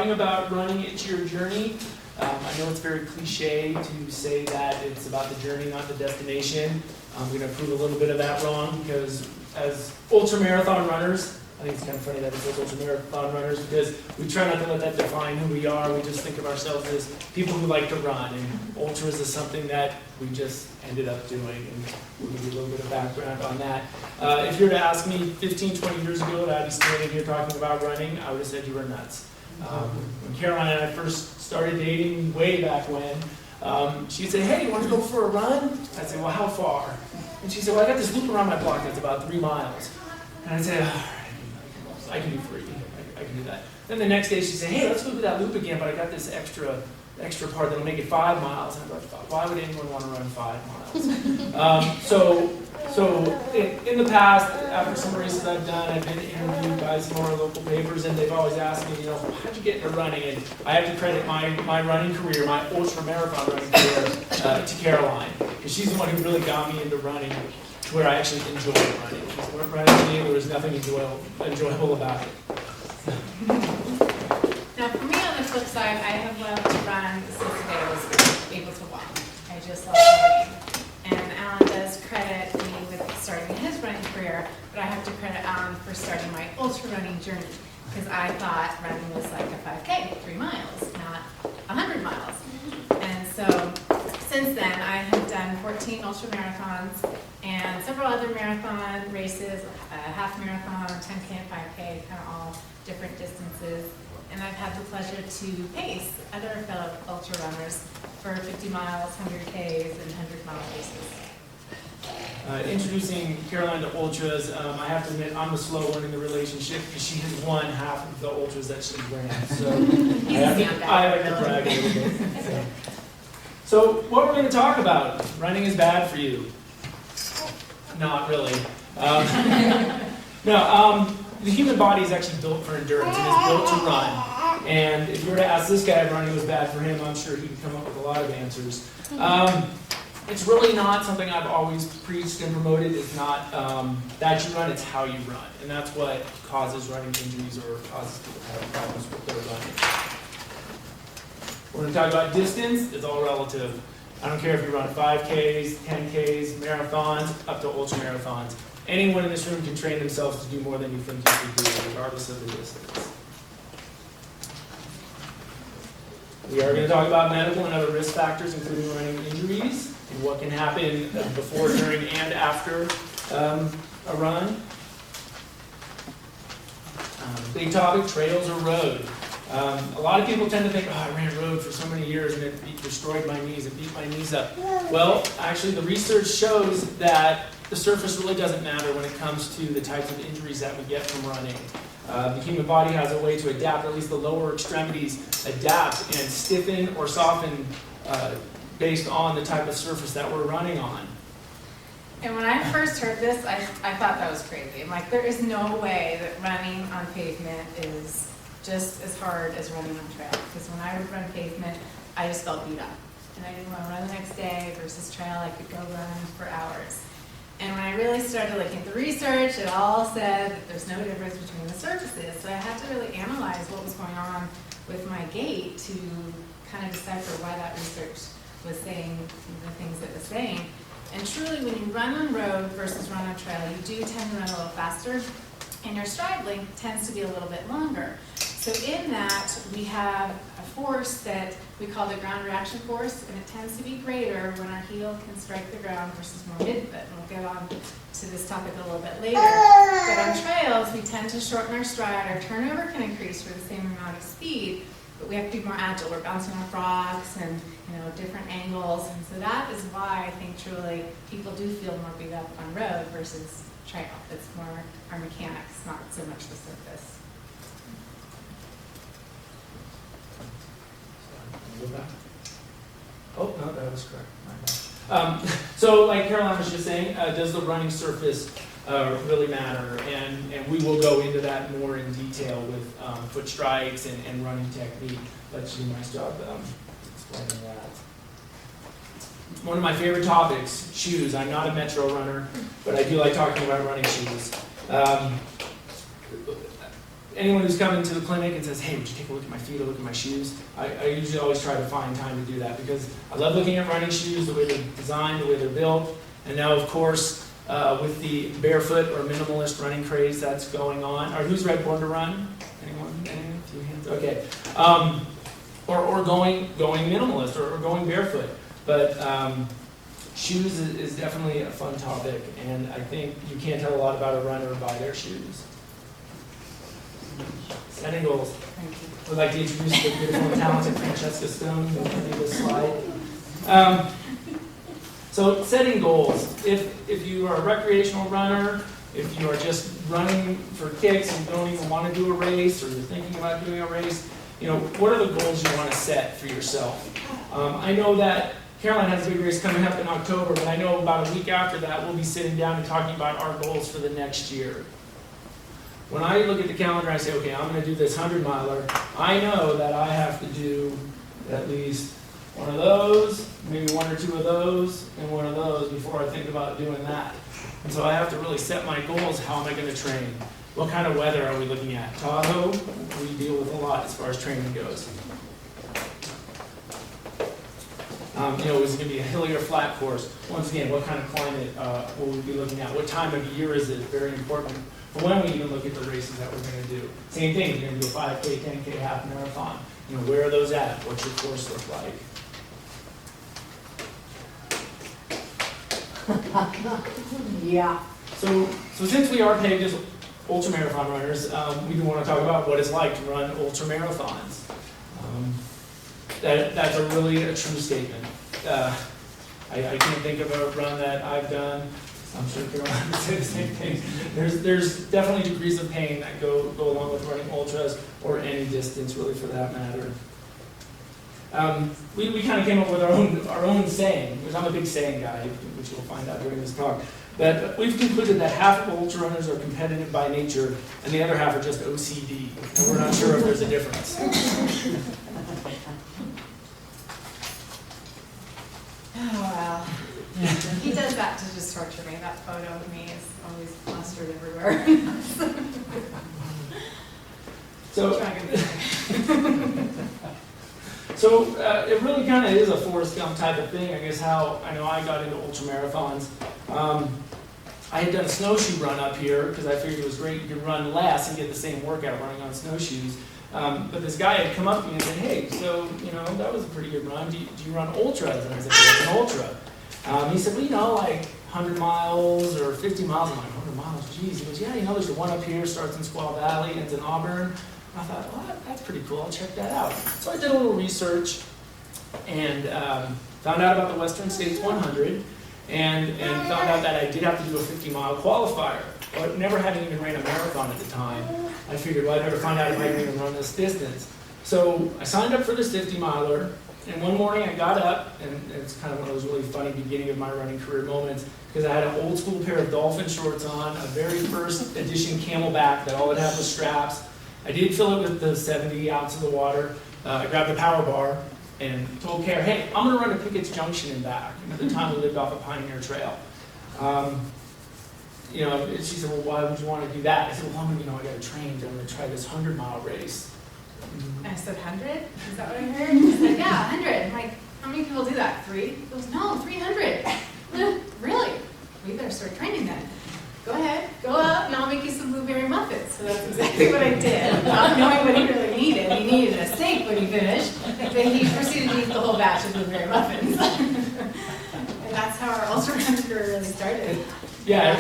About running into your journey. I know it's very cliche to say that it's about the journey, not the destination. I'm going to prove a little bit of that wrong because as ultra-marathon runners, I think it's kind of funny that it says ultra-marathon runners because we try not to let that define who we are. We just think of ourselves as people who like to run, and ultras is something that we just ended up doing, and we'll give you a little bit of background on that. If you were to ask me 15, 20 years ago that I'd be standing here talking about running, I would have said you were nuts. When Caroline and I first started dating way back when, she'd say, "Hey, you want to go for a run?" I'd say, "Well, how far?" And she'd say, "Well, I got this loop around my block that's about 3 miles." And I'd say, "Oh, I can do 3. I can do that." Then the next day she'd say, "Hey, let's move that loop again, but I got this extra part that'll make it 5 miles." And I'm like, "Why would anyone want to run 5 miles?" So in the past, after some races I've done, I've been interviewed by some more local papers, and they've always asked me, how'd you get into running? And I have to credit my running career, my ultra-marathon running career, to Caroline, because she's the one who really got me into running to where I actually enjoy running. Because when running to me, there was nothing enjoyable about it. Now, for me, on the flip side, I have loved to run since the day I was able to walk. I just love running. And Alan does credit me with starting his running career, but I have to credit Alan for starting my ultra running journey, because I thought running was like a 5K, 3 miles, not 100 miles. And so since then, I have done 14 ultra marathons and several other marathon races, a half marathon, 10K and 5K, kind of all different distances. And I've had the pleasure to pace other fellow ultra runners for 50 miles, 100Ks, and 100-mile races. Introducing Caroline to ultras, I have to admit I'm the slow one in the relationship because she has won half of the ultras that she ran. So I like to brag a little bit. So what we're going to talk about, running is bad for you. Not really. The human body is actually built for endurance. It is built to run. And if you were to ask this guy if running was bad for him, I'm sure he could come up with a lot of answers. It's really not something I've always preached and promoted. It's not that you run, it's how you run. And that's what causes running injuries or causes people to have problems with their running. We're going to talk about distance. It's all relative. I don't care if you run 5Ks, 10Ks, marathons, up to ultra marathons. Anyone in this room can train themselves to do more than you think you could do, regardless of the distance. We are going to talk about medical and other risk factors, including running injuries, and what can happen before, during, and after a run. Big topic, trails or road. A lot of people tend to think, I ran road for so many years and it destroyed my knees, it beat my knees up. Well, actually the research shows that the surface really doesn't matter when it comes to the types of injuries that we get from running. The human body has a way to adapt, or at least the lower extremities adapt and stiffen or soften based on the type of surface that we're running on. And when I first heard this, I thought that was crazy. I'm like, there is no way that running on pavement is just as hard as running on trail. Because when I would run pavement, I just felt beat up. And I didn't want to run the next day versus trail. I could go run for hours. And when I really started looking at the research, it all said that there's no difference between the surfaces. So I had to really analyze what was going on with my gait to kind of decipher why that research was saying the things it was saying. And truly, when you run on road versus run on trail, you do tend to run a little faster. and your stride length tends to be a little bit longer. So in that, we have a force that we call the ground reaction force, and it tends to be greater when our heel can strike the ground versus more midfoot. And we'll get on to this topic a little bit later. But on trails, we tend to shorten our stride. Our turnover can increase for the same amount of speed, but we have to be more agile. We're bouncing off rocks and different angles. And so that is why I think truly people do feel more beat up on road versus trail. It's more our mechanics, not so much the surface. Go back. Oh, no, that was correct. My bad. So like Caroline was just saying, does the running surface really matter? And we will go into that more in detail with foot strikes and running technique. Let's do a nice job explaining that. One of my favorite topics, shoes. I'm not a metro runner, but I do like talking about running shoes. Anyone who's coming to the clinic and says, hey, would you take a look at my feet or look at my shoes? I usually always try to find time to do that because I love looking at running shoes, the way they're designed, the way they're built. And now, of course, with the barefoot or minimalist running craze that's going on. Or who's read Born to Run? Anyone? Anyone? Few hands? Okay. Or going minimalist or going barefoot. But shoes is definitely a fun topic, and I think you can't tell a lot about a runner by their shoes. Setting goals. We'd like to introduce the beautiful and talented Francesca Stone, who will do this slide. So setting goals. If you are a recreational runner, if you are just running for kicks and don't even want to do a race, or you're thinking about doing a race, what are the goals you want to set for yourself? I know that Caroline has a big race coming up in October, but I know about a week after that we'll be sitting down and talking about our goals for the next year. When I look at the calendar, I say, okay, I'm going to do this 100-miler. I know that I have to do at least one of those, maybe one or two of those, and one of those before I think about doing that. And so I have to really set my goals. How am I going to train? What kind of weather are we looking at? Tahoe, we deal with a lot as far as training goes. Is it going to be a hilly or flat course? Once again, what kind of climate will we be looking at? What time of year is it? Very important. For when we even look at the races that we're going to do. Same thing, you're going to do a 5K, 10K, half marathon. Where are those at? What's your course look like? Yeah. So since we are paid as ultramarathon runners, we do want to talk about what it's like to run ultramarathons. That's a true statement. I can't think of a run that I've done. I'm sure Caroline would say the same thing. There's definitely degrees of pain that go along with running ultras or any distance, really, for that matter. We kind of came up with our own saying, because I'm a big saying guy, which you'll find out during this talk. But we've concluded that half of ultra runners are competitive by nature, and the other half are just OCD. And we're not sure if there's a difference. Oh, wow. He does that to just torture me. That photo of me is always plastered everywhere. So it really kind of is a Forrest Gump type of thing. I guess how I know I got into ultramarathons. I had done a snowshoe run up here because I figured it was great. You could run less and get the same workout running on snowshoes. But this guy had come up to me and said, hey, so, that was a pretty good run. Do you run ultras? And I said, what's an ultra? He said, well, like 100 miles or 50 miles. I'm like, 100 miles, geez. He goes, yeah, there's the one up here, starts in Squaw Valley, ends in Auburn. I thought, well, that's pretty cool. I'll check that out. So I did a little research and found out about the Western States 100 and found out that I did have to do a 50-mile qualifier. But never having even ran a marathon at the time, I figured, well, I'd never find out if I can even run this distance. So I signed up for this 50-miler, and one morning I got up, and it's kind of one of those really funny beginning of my running career moments, because I had an old school pair of dolphin shorts on, a very first edition Camelback that all it had was straps. I did fill it with the 70 ounces of water. I grabbed a power bar and told Kara, hey, I'm going to run to Pickett's Junction and back. At the time we lived off a Pioneer Trail. She said, well, why would you want to do that? I said, well, I got to train. I'm going to try this 100-mile race. I said, 100? Is that what I heard? He said, yeah, 100. I'm like, how many people do that? 3? He goes, no, 300. Really? We better start training then. Go ahead, go up, and I'll make you some blueberry muffins. So that's exactly what I did, not knowing what he really needed. He needed a steak when he finished, but he proceeded to eat the whole batch of blueberry muffins. And that's how our ultra run career really started. Yeah,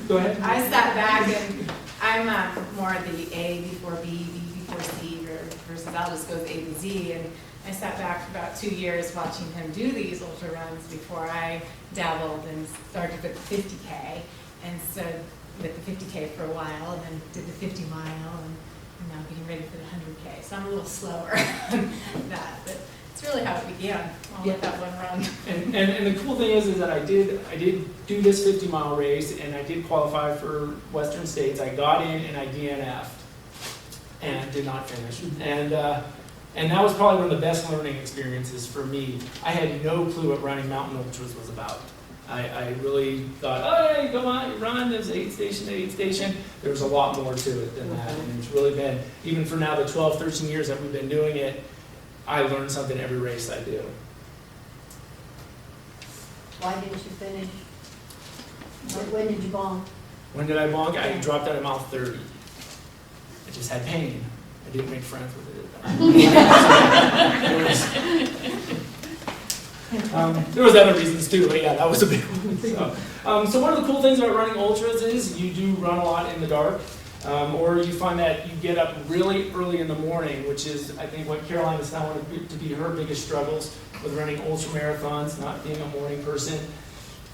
go ahead. I sat back and I'm more the A before B, B before C versus Al just goes A to Z. And I sat back for about 2 years watching him do these ultra runs before I dabbled and started with the 50K. And so with the 50K for a while and then did the 50 mile and now getting ready for the 100K. So I'm a little slower than that. But it's really how it began, all with that one run. And the cool thing is that I did do this 50-mile race, and I did qualify for Western States. I got in and I DNF'd and did not finish. And that was probably one of the best learning experiences for me. I had no clue what running mountain ultras was about. I really thought, oh, hey, come on, run, there's aid station to aid station. There was a lot more to it than that. And it's really been, even for now the 12, 13 years that we've been doing it, I learn something every race I do. Why didn't you finish? When did you bonk? When did I bonk? I dropped out of mile 30. I just had pain. I didn't make friends with it. There was other reasons too, but yeah, that was a big one. So one of the cool things about running ultras is you do run a lot in the dark. Or you find that you get up really early in the morning, which is, I think, what Caroline has found to be her biggest struggles with running ultra marathons, not being a morning person.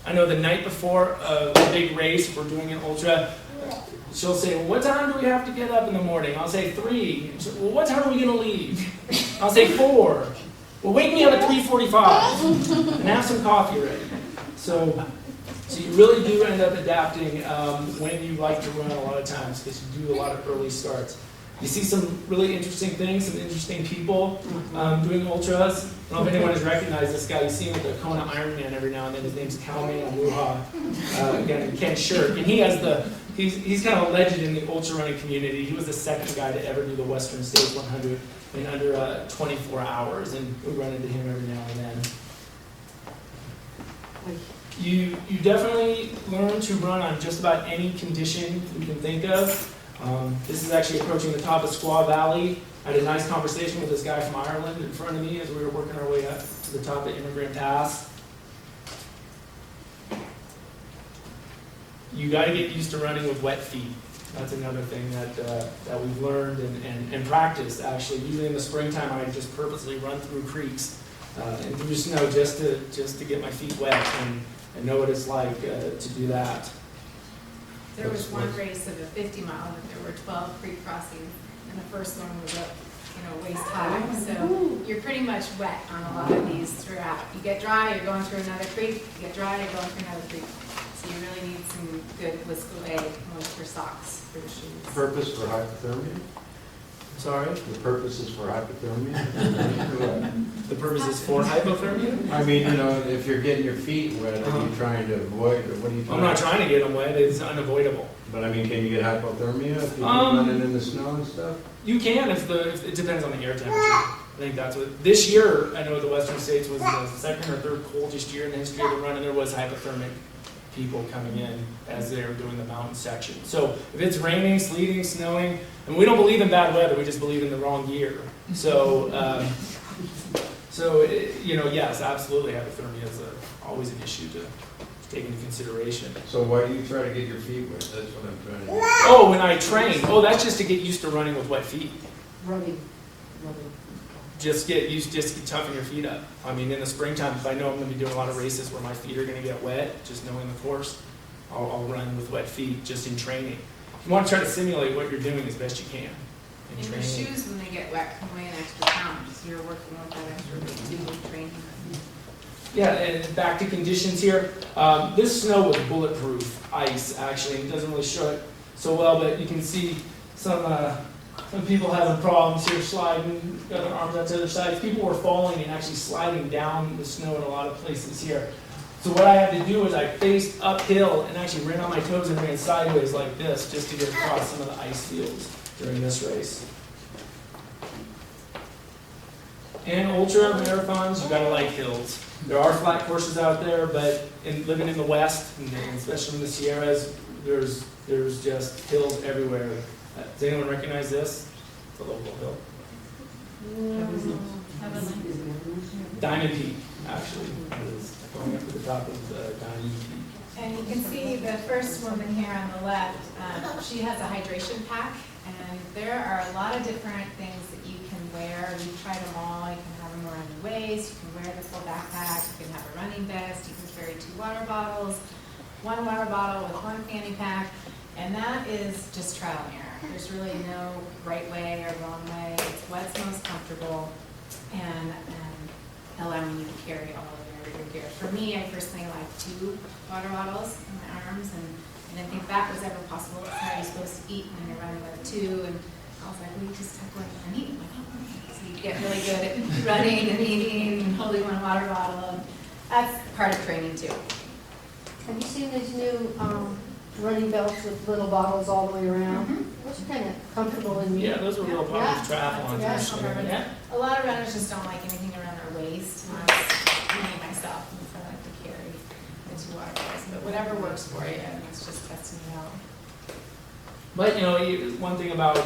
I know the night before a big race, if we're doing an ultra, she'll say, well, what time do we have to get up in the morning? I'll say 3. She'll, well, what time are we going to leave? I'll say 4. Well, wake me up at 3:45 and have some coffee ready. So you really do end up adapting when you like to run a lot of times because you do a lot of early starts. You see some really interesting things, some interesting people doing ultras. I don't know if anyone has recognized this guy. You see him with the Kona Ironman every now and then. His name's Kalman Aluha, again, Ken Shirk. And he has he's kind of a legend in the ultra running community. He was the second guy to ever do the Western States 100 in under 24 hours. And we run into him every now and then. You definitely learn to run on just about any condition you can think of. This is actually approaching the top of Squaw Valley. I had a nice conversation with this guy from Ireland in front of me as we were working our way up to the top of Immigrant Pass. You got to get used to running with wet feet. That's another thing that we've learned and practiced, actually. Usually in the springtime, I just purposely run through creeks and through snow just to get my feet wet and know what it's like to do that. There was one race of a 50 mile and there were 12 creek crossings and the first one was up, waist high. So you're pretty much wet on a lot of these throughout. You get dry, you're going through another creek. You get dry, you're going through another creek. So you really need some good Whistle-A moisture socks for the shoes. Purpose for hypothermia? Sorry? The purpose is for hypothermia? The purpose is for hypothermia? I mean, if you're getting your feet wet, are you trying to avoid, or what are you trying? I'm not trying to get them wet. It's unavoidable. But I mean, can you get hypothermia if you're running in the snow and stuff? You can if it depends on the air temperature. I think that's what, this year, I know the Western States was the second or third coldest year in the history of the run, and there was hypothermic people coming in as they were doing the mountain section. So if it's raining, sleeting, snowing, and we don't believe in bad weather, we just believe in the wrong year. So, yes, absolutely, hypothermia is always an issue to take into consideration. So why do you try to get your feet wet? That's what I'm trying to do. Oh, when I train. Oh, that's just to get used to running with wet feet. Running. Just to toughen your feet up. I mean, in the springtime, if I know I'm going to be doing a lot of races where my feet are going to get wet, just knowing the course, I'll run with wet feet just in training. You want to try to simulate what you're doing as best you can. And your shoes, when they get wet, can weigh an extra pound. So you're working with that extra weight too with training. Yeah, and back to conditions here. This snow was bulletproof ice, actually. It doesn't really show it so well, but you can see some people having problems here sliding, got their arms out to other sides. People were falling and actually sliding down the snow in a lot of places here. So what I had to do is I faced uphill and actually ran on my toes and ran sideways like this just to get across some of the ice fields during this race. And ultra marathons, you gotta like hills. There are flat courses out there, but living in the West, and especially in the Sierras, there's just hills everywhere. Does anyone recognize this? It's a local hill. Diamond Peak, actually, is going up to the top of Diamond Peak. And you can see the first woman here on the left, she has a hydration pack, and there are a lot of different things that you can wear. We've tried them all. You can have them around your waist, you can wear the full backpack, you can have a running vest, you can carry 2 water bottles, 1 water bottle with 1 fanny pack, and that is just trial and error. There's really no right way or wrong way. It's what's most comfortable and allowing you to carry all of your gear. For me, I personally like 2 water bottles in my arms, and I didn't think that was ever possible. It's how you're supposed to eat when you're running with 2, and I was like, well, you just tuck one and eat. I'm like, oh, okay. So you get really good at running and eating and holding 1 water bottle. And that's part of training too. Have you seen these new running belts with little bottles all the way around? Mm-hmm. Those are kind of comfortable and Yeah, those are real popular Yeah. triathlons. Yeah. Actually. Yeah. A lot of runners just don't like anything around their waist, and that's me myself, and so I like to carry the 2 water bottles. But whatever works for you, and it's just testing it out. But, one thing about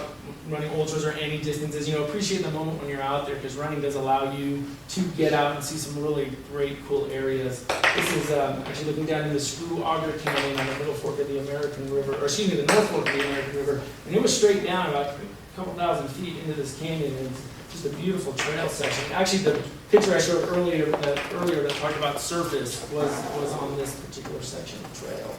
running ultras or any distances, appreciate the moment when you're out there, because running does allow you to get out and see some really great, cool areas. This is actually looking down in the Screw Auger Canyon on the middle fork of the American River, or excuse me, the north fork of the American River, and it was straight down about a couple thousand feet into this canyon, and it's just a beautiful trail section. Actually, the picture I showed earlier that talked about the surface was on this particular section of trail.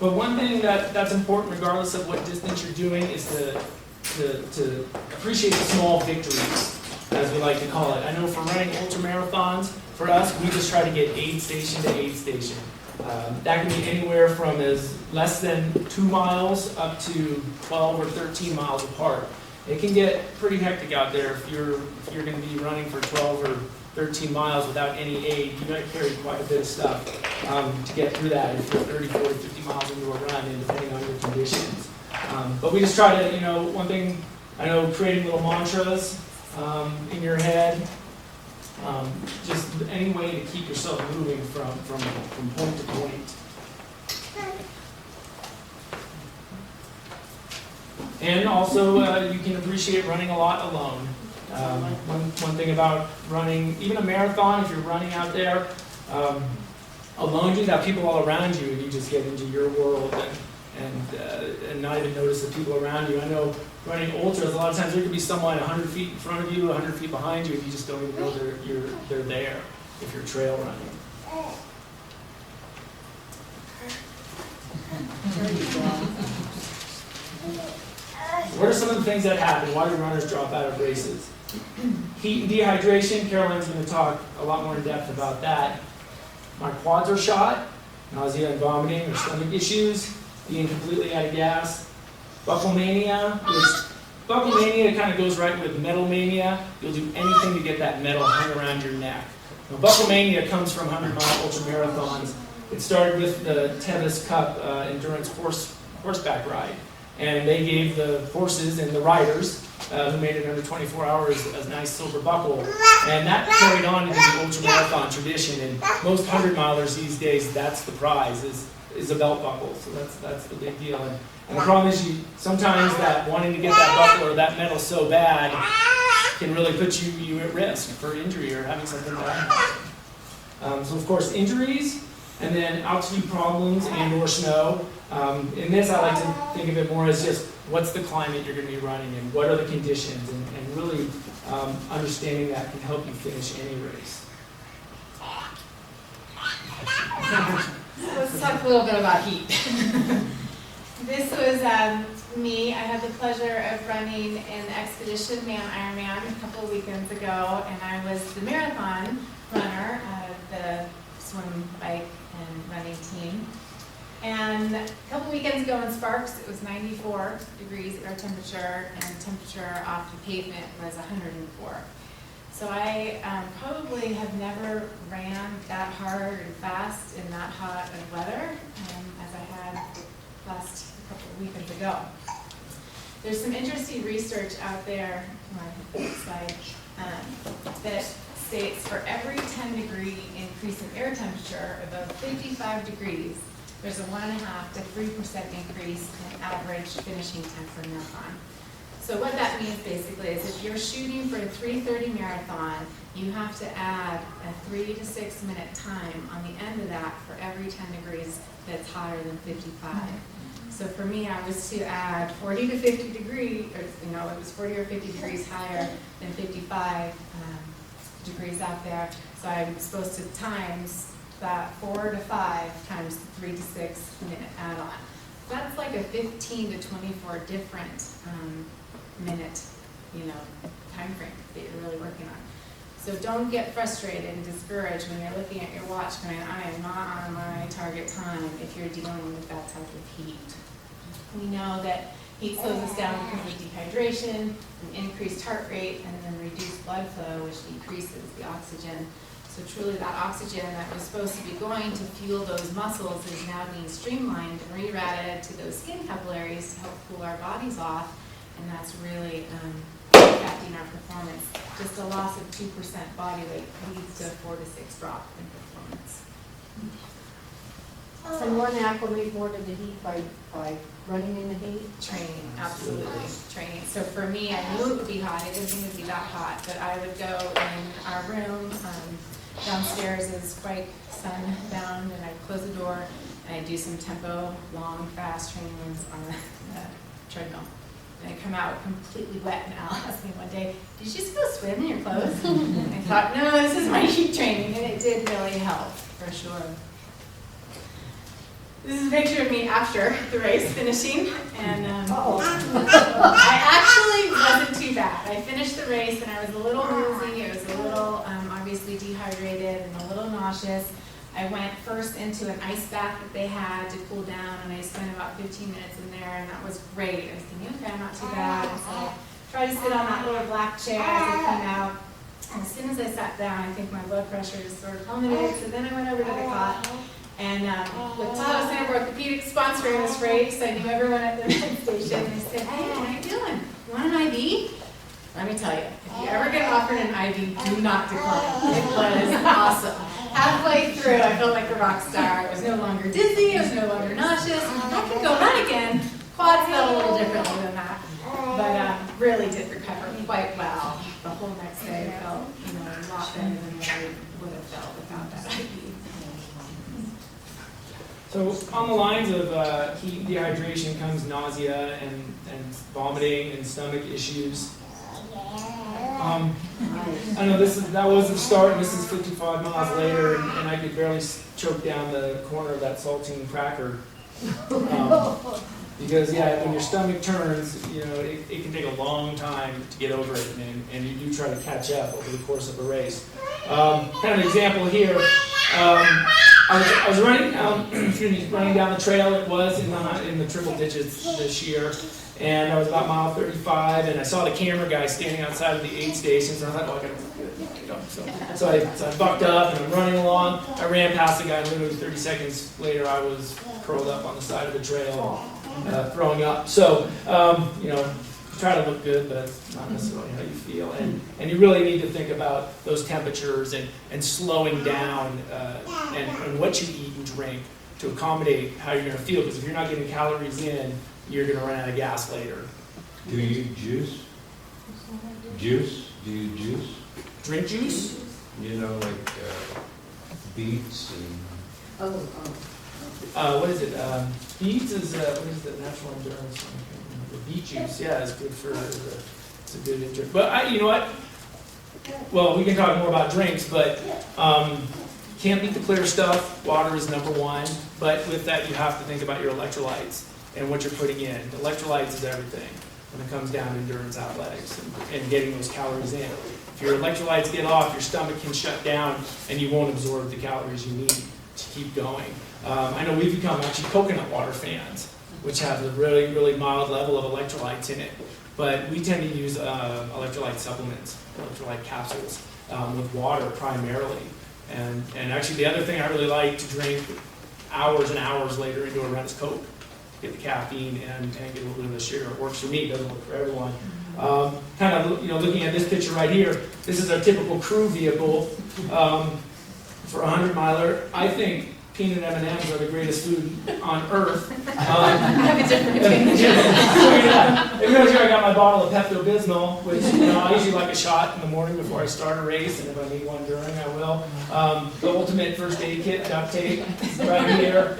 But one thing that's important, regardless of what distance you're doing, is to appreciate the small victories, as we like to call it. I know for running ultra marathons, for us, we just try to get aid station to aid station. That can be anywhere from as less than 2 miles up to 12 or 13 miles apart. It can get pretty hectic out there if you're going to be running for 12 or 13 miles without any aid. You've got to carry quite a bit of stuff to get through that if you're 30, 40, 50 miles into a run, and depending on your conditions. But we just try to, one thing, I know creating little mantras in your head, just any way to keep yourself moving from point to point. And also, you can appreciate running a lot alone. One thing about running, even a marathon, if you're running out there alone, you have people all around you, and you just get into your world and not even notice the people around you. I know running ultras, a lot of times there could be someone 100 feet in front of you, 100 feet behind you, and you just don't even know they're there if you're trail running. What are some of the things that happen? Why do runners drop out of races? Heat and dehydration. Caroline's going to talk a lot more in depth about that. My quads are shot, nausea and vomiting or stomach issues, being completely out of gas. Buckle mania, kind of goes right with metal mania. You'll do anything to get that metal hung around your neck. Now, buckle mania comes from 100-mile ultramarathons. It started with the Tevis Cup endurance horseback ride. And they gave the horses and the riders who made it under 24 hours a nice silver buckle. And that carried on into the ultramarathon tradition. And most 100-milers these days, that's the prize, is a belt buckle. So that's the big deal. And the problem is sometimes that wanting to get that buckle or that medal so bad can really put you at risk for injury or having something bad happen. So of course, injuries, and then altitude problems and or snow. In this, I like to think of it more as just what's the climate you're going to be running in, what are the conditions, and really understanding that can help you finish any race. Let's talk a little bit about heat. This was me. I had the pleasure of running an Expedition Man Ironman a couple of weekends ago, and I was the marathon runner of the swim, bike, and running team. And a couple weekends ago in Sparks, it was 94 degrees air temperature, and temperature off the pavement was 104. So I probably have never ran that hard and fast in that hot of weather as I had last couple of weekends ago. There's some interesting research out there, next slide, that states for every 10-degree increase in air temperature above 55 degrees, there's a 1.5 to 3% increase in average finishing time for a marathon. So what that means basically is if you're shooting for a 3:30 marathon, you have to add a 3 to 6 minute time on the end of that for every 10 degrees that's hotter than 55. So for me, I was to add 40 to 50 degrees, or it was 40 or 50 degrees higher than 55 degrees out there. So I'm supposed to times that 4 to 5 times the 3 to 6 minute add-on. That's like a 15 to 24 different minute, time frame that you're really working on. So don't get frustrated and discouraged when you're looking at your watch going, I am not on my target time if you're dealing with that type of heat. We know that heat slows us down because of dehydration, an increased heart rate, and then reduced blood flow, which decreases the oxygen. So truly that oxygen that was supposed to be going to fuel those muscles is now being streamlined and rerouted to those skin capillaries to help cool our bodies off, and that's really affecting our performance. Just a loss of 2% body weight leads to a 4 to 6 drop in performance. And one acclimate more to the heat by running in the heat? Training, absolutely, training. So for me, I knew it would be hot. I didn't think it would be that hot, but I would go in our room. Downstairs is quite sunbound, and I'd close the door, and I'd do some tempo, long, fast training on the treadmill. And I'd come out completely wet, and Al asked me one day, did you just go swim in your clothes? And I thought, no, this is my heat training, and it did really help, for sure. This is a picture of me after the race, finishing, and I actually wasn't too bad. I finished the race, and I was a little woozy. I was a little obviously dehydrated and a little nauseous. I went first into an ice bath that they had to cool down, and I spent about 15 minutes in there, and that was great. I was thinking, okay, I'm not too bad. And so I tried to sit on that little black chair as I came out. And as soon as I sat down, I think my blood pressure just sort of plummeted. So then I went over to the cot. And with Tahoe Center Orthopedic sponsoring this race, I knew everyone at the med station. They said, hey, how you doing? You want an IV? Let me tell you, if you ever get offered an IV, do not decline. It was awesome. Halfway through, I felt like a rock star. I was no longer dizzy. I was no longer nauseous. I could go run again. Quads felt a little differently than that, but really did recover quite well. The whole next day I felt, a lot better than what I would have felt without that IV. So on the lines of heat dehydration comes nausea and vomiting and stomach issues. I know that was the start, and this is 55 miles later, and I could barely choke down the corner of that saltine cracker. Because when your stomach turns, it can take a long time to get over it, and you do try to catch up over the course of a race. Kind of an example here. I was running, running down the trail. It was in the triple digits this year, and I was about mile 35, and I saw the camera guy standing outside of the aid stations, and I thought, I gotta. So I bucked up, and I'm running along. I ran past the guy, and literally 30 seconds later, I was curled up on the side of the trail, throwing up. So, try to look good, but that's not necessarily how you feel. And you really need to think about those temperatures and slowing down and what you eat and drink to accommodate how you're going to feel. Because if you're not getting calories in, you're going to run out of gas later. Do you eat juice? Juice? Do you juice? Drink juice? Like beets and... What is it? Beets is, what is the natural endurance one? The beet juice, is good for, it's a good intro. But you know what? Well, we can talk more about drinks, but can't beat the clear stuff. Water is number one. But with that, you have to think about your electrolytes and what you're putting in. Electrolytes is everything when it comes down to endurance athletics and getting those calories in. If your electrolytes get off, your stomach can shut down and you won't absorb the calories you need to keep going. I know we've become actually coconut water fans, which have a really, really mild level of electrolytes in it. But we tend to use electrolyte supplements, electrolyte capsules, with water primarily. And actually the other thing I really like to drink hours and hours later into a run is Coke. Get the caffeine and get a little bit of the sugar. It works for me, it doesn't work for everyone. Looking at this picture right here, this is our typical crew vehicle for a 100 miler. I think peanut M&Ms are the greatest food on earth. I have a different opinion. Yeah. If you guys here, I got my bottle of Pepto-Bismol, which I usually like a shot in the morning before I start a race, and if I need one during, I will. The ultimate first aid kit, duct tape, right here.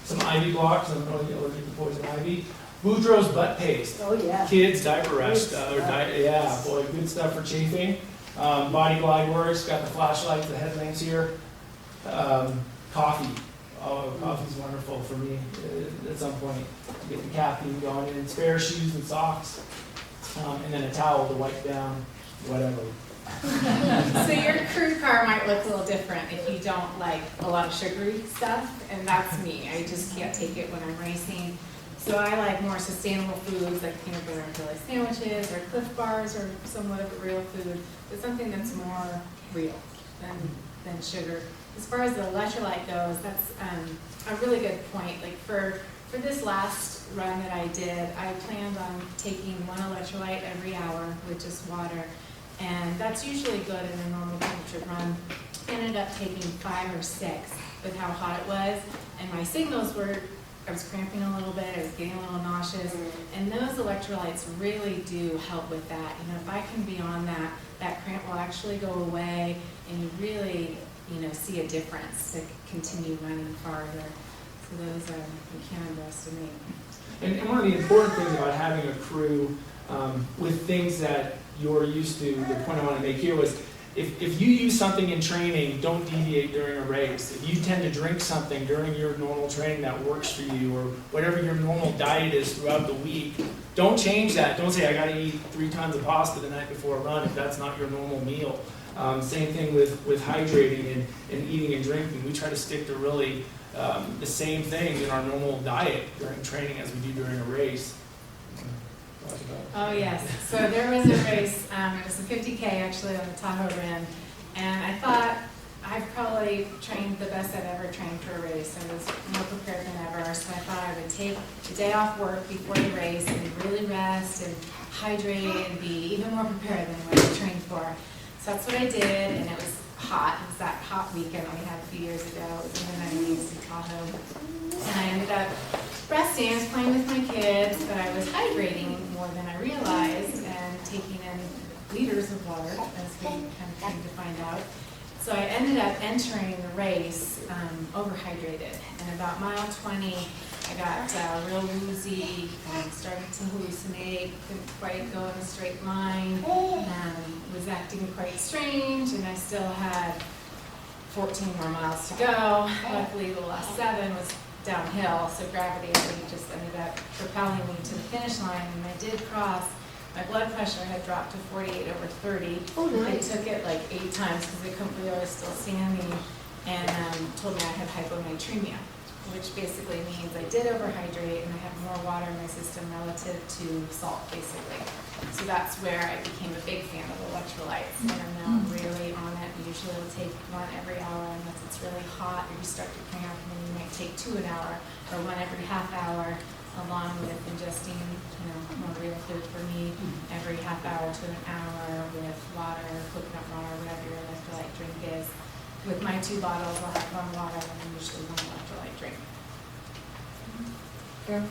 Some ivy blocks, I'm allergic to poison ivy. Boudreaux's butt paste. Oh, yeah. Kids diaper rash, yeah, boy, good stuff for chafing. Body Glide Works, got the flashlights, the headlamps here. Coffee. Oh, coffee's wonderful for me at some point. Get the caffeine going in. Spare shoes and socks. And then a towel to wipe down whatever. So your crew car might look a little different if you don't like a lot of sugary stuff, and that's me. I just can't take it when I'm racing. So I like more sustainable foods like peanut butter and jelly sandwiches or Cliff Bars or somewhat of a real food, but something that's more real than sugar. As far as the electrolyte goes, that's a really good point. Like for this last run that I did, I planned on taking one electrolyte every hour with just water, and that's usually good in a normal temperature run. Ended up taking 5 or 6 with how hot it was, and my signals were, I was cramping a little bit, I was getting a little nauseous, and those electrolytes really do help with that. If I can be on that cramp will actually go away, and you really, see a difference to continue running farther. So those you can't underestimate. And one of the important things about having a crew with things that you're used to, the point I want to make here was, if you use something in training, don't deviate during a race. If you tend to drink something during your normal training that works for you, or whatever your normal diet is throughout the week, don't change that. Don't say, I got to eat 3 tons of pasta the night before a run if that's not your normal meal. Same thing with hydrating and eating and drinking. We try to stick to really the same things in our normal diet during training as we do during a race. Oh yes, so there was a race, it was a 50K actually on the Tahoe Rim, and I thought I've probably trained the best I've ever trained for a race. I was more prepared than ever, so I thought I would take the day off work before the race and really rest and hydrate and be even more prepared than what I trained for. So that's what I did, and it was hot. It was that hot weekend we had a few years ago. It was in the 90s in Tahoe. And I ended up resting. I was playing with my kids, but I was hydrating more than I realized and taking in liters of water, as we kind of came to find out. So I ended up entering the race overhydrated. And about mile 20, I got real woozy, started to hallucinate, couldn't quite go in a straight line, was acting quite strange, and I still had 14 more miles to go. Luckily, the last 7 was downhill, so gravity really just ended up propelling me to the finish line, and I did cross. My blood pressure had dropped to 48/30. Oh, They nice. took it like 8 times because they couldn't believe I was still standing, and told me I had hyponatremia, which basically means I did overhydrate and I had more water in my system relative to salt, basically. So that's where I became a big fan of electrolytes, and I'm now really on it. Usually I'll take 1 every hour unless it's really hot or you start to cramp, and then you might take 2 an hour or 1 every half hour, along with ingesting, more real food for me every half hour to an hour with water, coconut water, whatever your electrolyte drink is. With my 2 bottles, I'll have 1 water and usually 1 electrolyte drink. Do you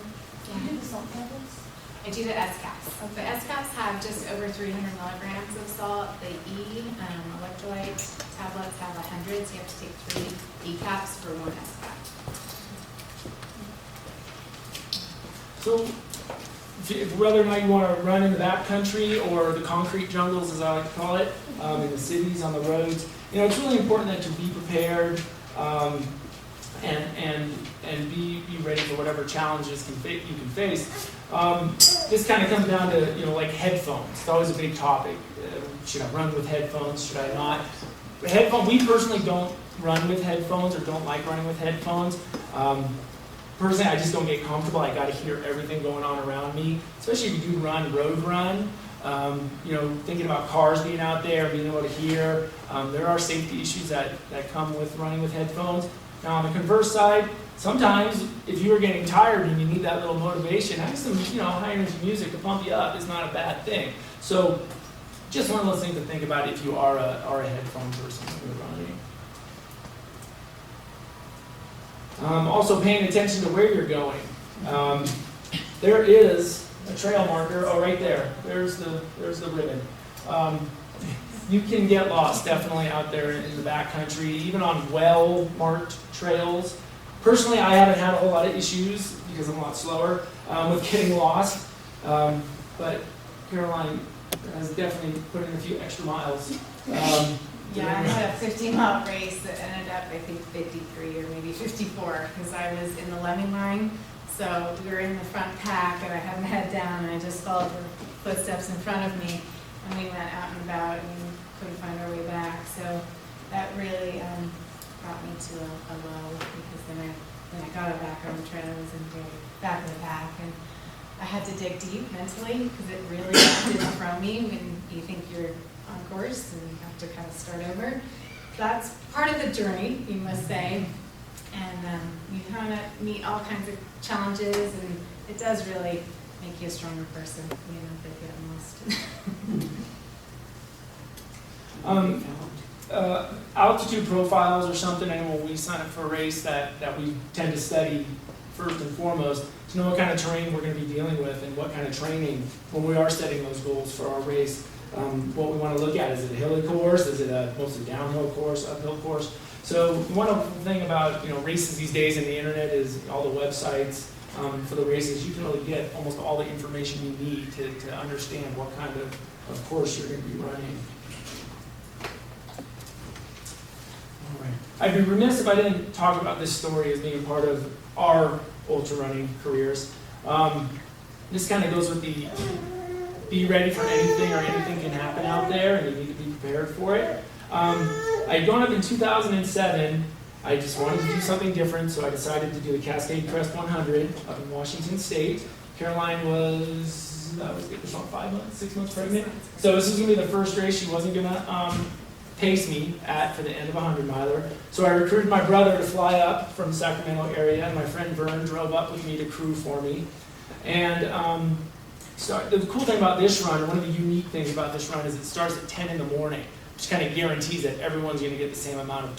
do the salt tablets? I do the S-caps. The S-caps have just over 300 milligrams of salt. The electrolyte tablets have 100, so you have to take 3 E-caps for 1 S-cap. So, whether or not you want to run in the backcountry or the concrete jungles, as I like to call it, in the cities, on the roads, it's really important that you be prepared and be ready for whatever challenges you can face. This kind of comes down to like headphones. It's always a big topic. Should I run with headphones? Should I not? We personally don't run with headphones or don't like running with headphones. Personally, I just don't get comfortable. I got to hear everything going on around me, especially if you do road run. Thinking about cars being out there, being able to hear. There are safety issues that come with running with headphones. Now, on the converse side, sometimes if you are getting tired and you need that little motivation, having some high energy music to pump you up is not a bad thing. So, just one of those things to think about if you are a headphone person when you're running. Also paying attention to where you're going. There is a trail marker, oh, right there. There's the ribbon. You can get lost definitely out there in the backcountry, even on well-marked trails. Personally, I haven't had a whole lot of issues because I'm a lot slower with getting lost. But Caroline has definitely put in a few extra miles. Yeah, I had a 15-mile race that ended up, I think, 53 or maybe 54, because I was in the lemming line. So we were in the front pack, and I had my head down, and I just followed the footsteps in front of me, and we went out and about, and we couldn't find our way back. So that really brought me to a low, because then when I got it back on the trail, I was in the back of the pack, and I had to dig deep mentally, because it really didn't throw me when you think you're on course and you have to kind of start over. That's part of the journey, you must say, and you kind of meet all kinds of challenges, and it does really make you a stronger person, you know, if you get lost. Altitude profiles are something, I know when we sign up for a race that we tend to study first and foremost to know what kind of terrain we're going to be dealing with and what kind of training when we are setting those goals for our race. What we want to look at, is it a hilly course, is it a mostly downhill course, uphill course? So one thing about races these days in the internet is all the websites for the races. You can really get almost all the information you need to understand what kind of course you're going to be running. All right. I'd be remiss if I didn't talk about this story as being part of our ultra running careers. This kind of goes with the be ready for anything, or anything can happen out there, and you need to be prepared for it. I had grown up in 2007. I just wanted to do something different, so I decided to do the Cascade Crest 100 up in Washington State. Caroline was about 6 months pregnant. So this was going to be the first race she wasn't going to pace me at for the end of a 100-miler. So I recruited my brother to fly up from the Sacramento area, and my friend Vern drove up with me to crew for me. And so the cool thing about this run, or one of the unique things about this run, is it starts at 10 in the morning, which kind of guarantees that everyone's going to get the same amount of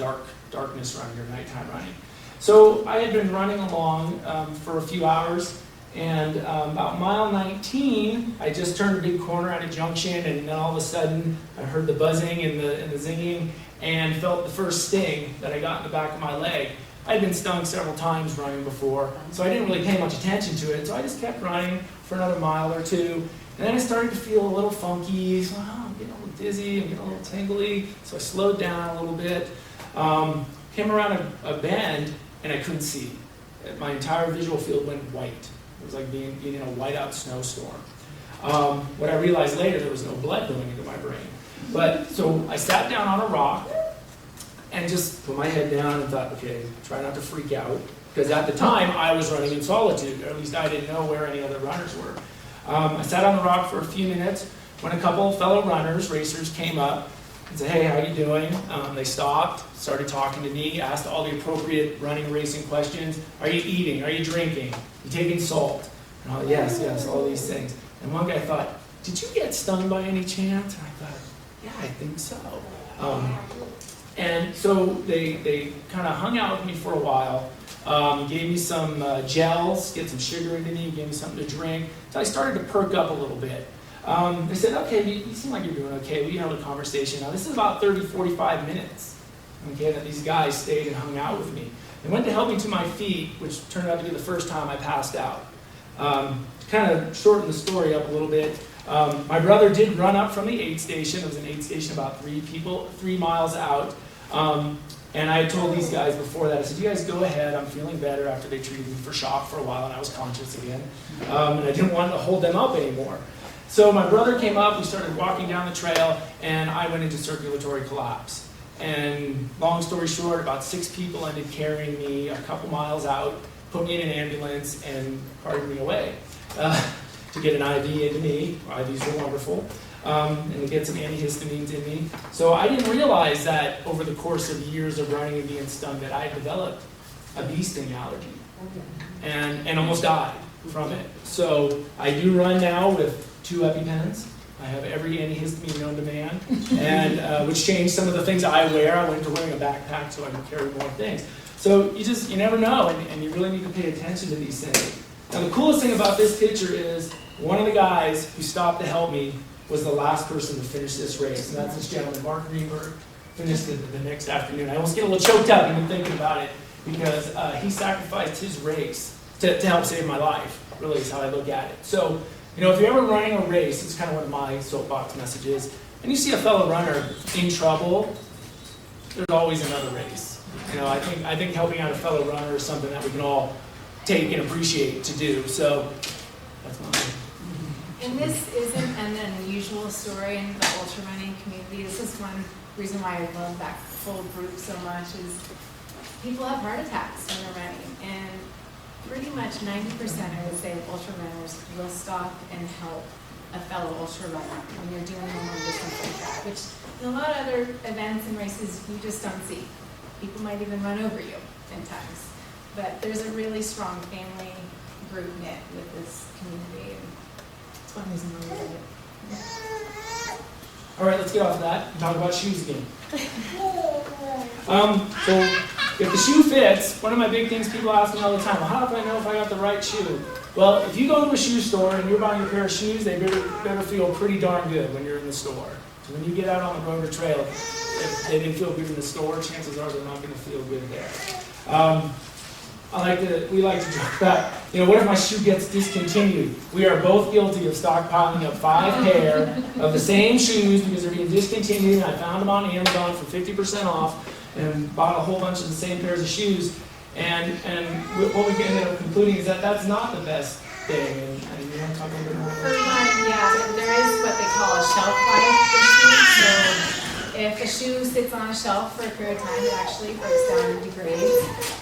darkness running or nighttime running. So I had been running along for a few hours, and about mile 19, I just turned a big corner at a junction, and then all of a sudden I heard the buzzing and the zinging, and felt the first sting that I got in the back of my leg. I'd been stung several times running before, so I didn't really pay much attention to it. So I just kept running for another mile or two, and then I started to feel a little funky. So I'm getting a little dizzy, I'm getting a little tingly. So I slowed down a little bit, came around a bend, and I couldn't see. My entire visual field went white. It was like being in a whiteout snowstorm. What I realized later, there was no blood going into my brain. But so I sat down on a rock and just put my head down and thought, okay, try not to freak out. Because at the time, I was running in solitude, or at least I didn't know where any other runners were. I sat on the rock for a few minutes when a couple of fellow runners, racers, came up and said, hey, how you doing? They stopped, started talking to me, asked all the appropriate running, racing questions. Are you eating? Are you drinking? You taking salt? And all, yes, all these things. And one guy thought, did you get stung by any chance? And I thought, yeah, I think so. And so they kind of hung out with me for a while. Gave me some gels, get some sugar into me, gave me something to drink. So I started to perk up a little bit. They said, okay, you seem like you're doing okay. We had a conversation. Now this is about 30, 45 minutes, okay, that these guys stayed and hung out with me. They went to help me to my feet, which turned out to be the first time I passed out. To kind of shorten the story up a little bit, my brother did run up from the aid station. It was an aid station about 3 miles out. And I had told these guys before that, I said, you guys go ahead, I'm feeling better, after they treated me for shock for a while and I was conscious again. And I didn't want to hold them up anymore. So my brother came up, we started walking down the trail, and I went into circulatory collapse. And long story short, about 6 people ended carrying me a couple miles out, put me in an ambulance, and carted me away to get an IV into me. IVs were wonderful. And to get some antihistamines in me. So I didn't realize that over the course of years of running and being stung that I had developed a bee sting allergy and almost died from it. So I do run now with 2 EpiPens. I have every antihistamine known to man, and which changed some of the things I wear. I went to wearing a backpack so I can carry more things. So you never know, and you really need to pay attention to these things. Now the coolest thing about this picture is one of the guys who stopped to help me was the last person to finish this race, and that's this gentleman, Mark Greenberg, finished it the next afternoon. I almost get a little choked up even thinking about it, because he sacrificed his race to help save my life, really is how I look at it. So, if you're ever running a race, it's kind of what my soapbox message is, and you see a fellow runner in trouble, there's always another race. I think helping out a fellow runner is something that we can all take and appreciate to do. So that's mine. And this isn't an unusual story in the ultra running community. This is one reason why I love that full group so much is people have heart attacks when they're running. And pretty much 90%, I would say, of ultra runners will stop and help a fellow ultra runner when you're doing a long distance like that, which in a lot of other events and races you just don't see. People might even run over you in times. But there's a really strong family group knit with this community, and it's one reason why we love it. All right, let's get off that and talk about shoes again. So if the shoe fits, one of my big things people ask me all the time, well, how do I know if I got the right shoe? Well, if you go to a shoe store and you're buying a pair of shoes, they better feel pretty darn good when you're in the store. So when you get out on the road or trail, if they didn't feel good in the store, chances are they're not going to feel good there. We like to joke about, what if my shoe gets discontinued? We are both guilty of stockpiling up 5 pair of the same shoes because they're being discontinued, and I found them on Amazon for 50% off and bought a whole bunch of the same pairs of shoes. And what we ended up concluding is that that's not the best thing. And you want to talk a little bit more about that? Yeah, there is what they call a shelf life for shoes. So if a shoe sits on a shelf for a period of time, it actually breaks down and degrades.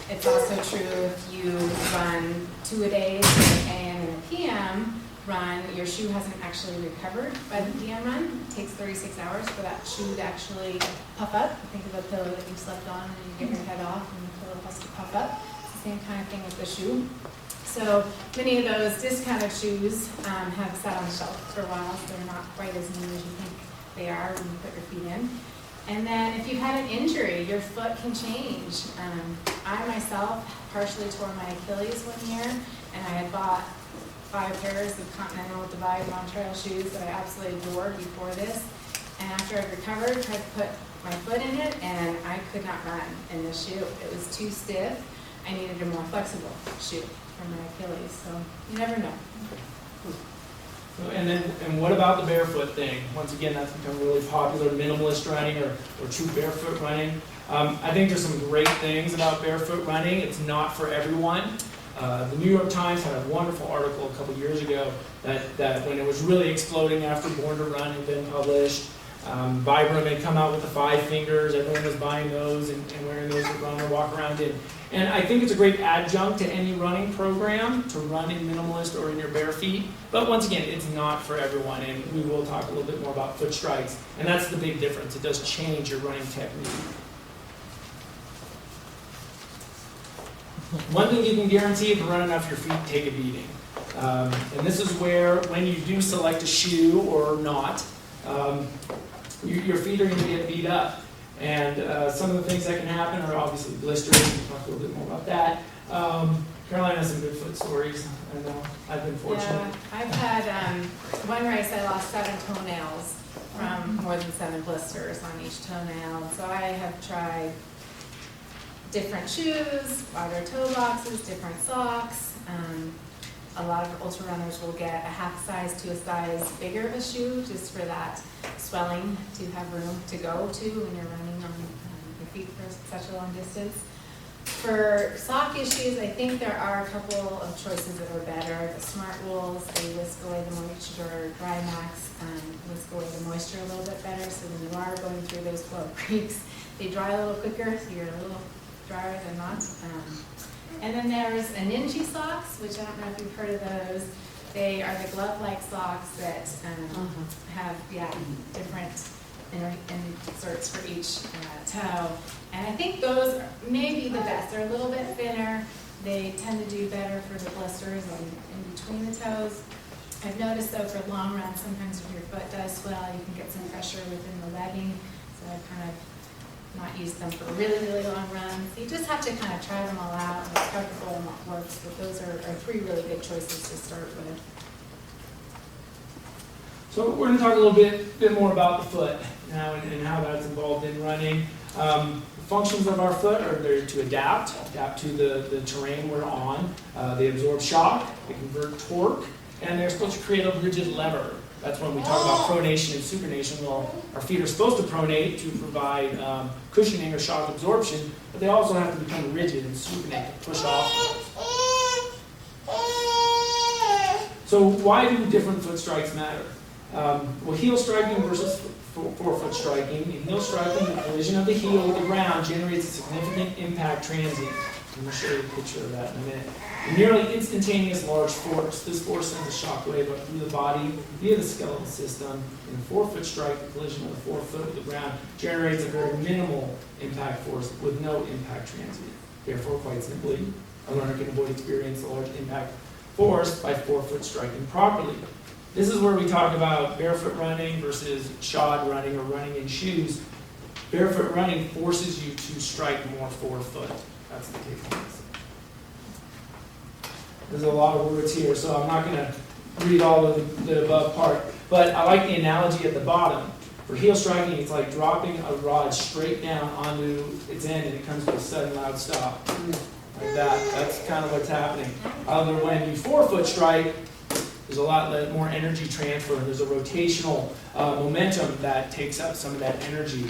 It's also true if you run 2 a days, an AM and a PM run, your shoe hasn't actually recovered by the PM run. It takes 36 hours for that shoe to actually puff up. Think of a pillow that you slept on and you get your head off and the pillow has to puff up. It's the same kind of thing with the shoe. So many of those discounted shoes have sat on the shelf for a while, so they're not quite as new as you think they are when you put your feet in. And then if you've had an injury, your foot can change. I myself partially tore my Achilles one year, and I had bought 5 pairs of Continental Divide Montreal shoes that I absolutely adored before this. And after I recovered, tried to put my foot in it, and I could not run in this shoe. It was too stiff. I needed a more flexible shoe for my Achilles, so you never know. And what about the barefoot thing? Once again, that's become really popular, minimalist running or true barefoot running. I think there's some great things about barefoot running. It's not for everyone. The New York Times had a wonderful article a couple years ago that when it was really exploding after Born to Run had been published, Vibram had come out with the 5 fingers. Everyone was buying those and wearing those to run or walk around in. And I think it's a great adjunct to any running program to run in minimalist or in your bare feet. But once again, it's not for everyone, and we will talk a little bit more about foot strikes. And that's the big difference. It does change your running technique. One thing you can guarantee, if you run enough, your feet take a beating. And this is where, when you do select a shoe or not, your feet are going to get beat up. And some of the things that can happen are obviously blisters. We'll talk a little bit more about that. Caroline has some good foot stories. I know. I've been fortunate. Yeah, I've had one race I lost 7 toenails from more than 7 blisters on each toenail. So I have tried different shoes, wider toe boxes, different socks. A lot of ultra runners will get a half size to a size bigger of a shoe just for that swelling to have room to go to when you're running on your feet for such a long distance. For sock issues, I think there are a couple of choices that are better. The Smart Wools, they whisk away the moisture. Dry Max whisk away the moisture a little bit better, so when you are going through those 12 creeks, they dry a little quicker, so you're a little drier than not. And then there's a Ninja socks, which I don't know if you've heard of those. They are the glove-like socks that have different inserts for each toe. And I think those may be the best. They're a little bit thinner. They tend to do better for the blisters in between the toes. I've noticed though for long runs, sometimes if your foot does swell, you can get some pressure within the legging. So I kind of not use them for really, really long runs. You just have to kind of try them all out and start the goal and what works, but those are three really good choices to start with. So we're going to talk a little bit more about the foot now and how that's involved in running. The functions of our foot are there to adapt to the terrain we're on. They absorb shock, they convert torque, and they're supposed to create a rigid lever. That's when we talk about pronation and supination. Well, our feet are supposed to pronate to provide cushioning or shock absorption, but they also have to become rigid and supinate to push off. So why do different foot strikes matter? Well, heel striking versus forefoot striking. In heel striking, the collision of the heel with the ground generates a significant impact transient. I'm going to show you a picture of that in a minute. A nearly instantaneous large force. This force sends a shock wave up through the body via the skeletal system. In a forefoot strike, the collision of the forefoot with the ground generates a very minimal impact force with no impact transient. Therefore, quite simply, a runner can avoid experiencing a large impact force by forefoot striking properly. This is where we talk about barefoot running versus shod running or running in shoes. Barefoot running forces you to strike more forefoot. That's the case. There's a lot of words here, so I'm not going to read all of the above part. But I like the analogy at the bottom. For heel striking, it's like dropping a rod straight down onto its end and it comes to a sudden loud stop. Like that. That's kind of what's happening. However, when you forefoot strike, there's a lot more energy transfer, and there's a rotational momentum that takes up some of that energy.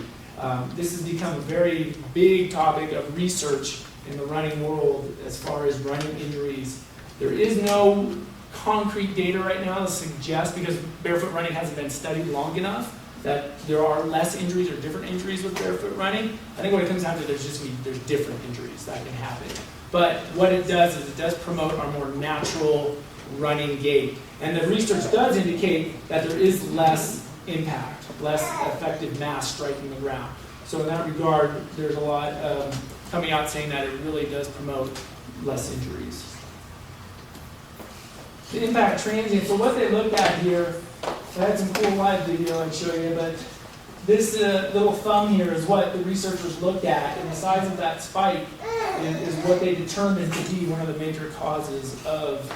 This has become a very big topic of research in the running world as far as running injuries. There is no concrete data right now to suggest, because barefoot running hasn't been studied long enough, that there are less injuries or different injuries with barefoot running. I think what it comes down to, there's different injuries that can happen. But what it does is it does promote our more natural running gait. And the research does indicate that there is less impact, less effective mass striking the ground. So in that regard, there's a lot coming out saying that it really does promote less injuries. The impact transient, so what they looked at here, I had some cool live video I'd show you, but this little thumb here is what the researchers looked at, and the size of that spike is what they determined to be one of the major causes of